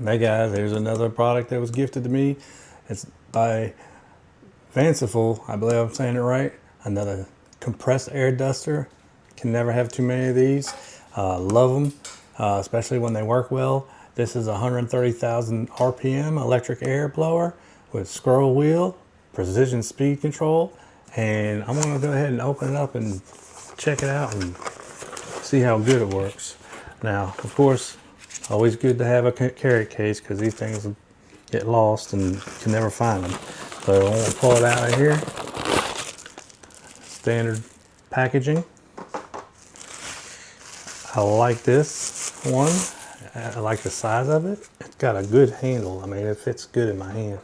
Hey guys, here's another product that was gifted to me. It's by VANCAFUL, I believe I'm saying it right. Another compressed air duster. Can never have too many of these. Love them, especially when they work well. This is a 130,000 RPM electric air blower with scroll wheel, precision speed control. And I'm gonna go ahead and open it up and check it out and see how good it works. Now, of course, always good to have a carry case because these things get lost and you can never find them. So I'm going to pull it out of here. Standard packaging. I like this one. I like the size of it. It's got a good handle. I mean, it fits good in my hand.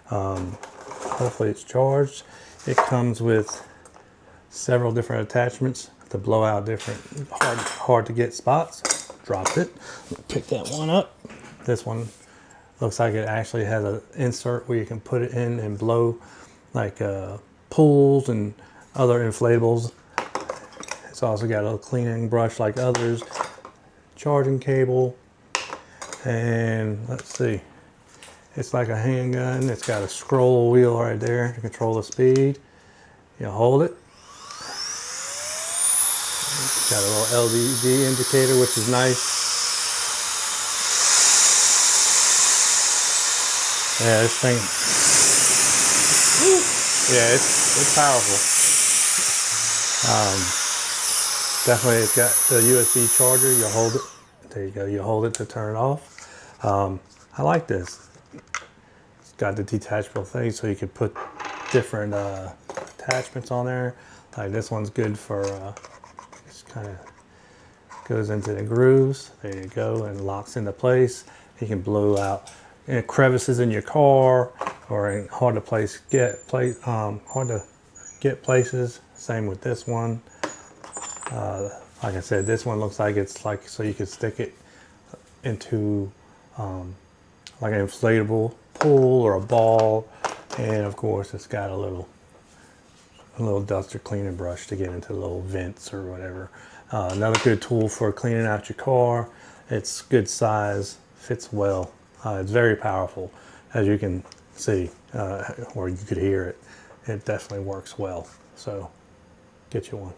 Hopefully it's charged. It comes with several different attachments to blow out different hard to get spots. Dropped it. Pick that one up. This one looks like it actually has an insert where you can put it in and blow like pools and other inflatables. It's also got a little cleaning brush like others. Charging cable. And let's see. It's like a handgun. It's got a scroll wheel right there to control the speed. You hold it. Got a little LED indicator, which is nice. Yeah, this thing. Yeah, it's powerful. Definitely, it's got the USB charger. You hold it. There you go. You hold it to turn it off. I like this. It's got the detachable thing, so you could put different attachments on there. Like this one's good for. Kind of goes into the grooves. There you go, and locks into place. You can blow out crevices in your car or in hard to get places. Same with this one. Like I said, this one looks like it's like so you could stick it into like an inflatable pool or a ball, and of course it's got a little duster cleaning brush to get into little vents or whatever. Another good tool for cleaning out your car. It's good size, fits well. It's very powerful, as you can see, or you could hear it. It definitely works well. So get you one.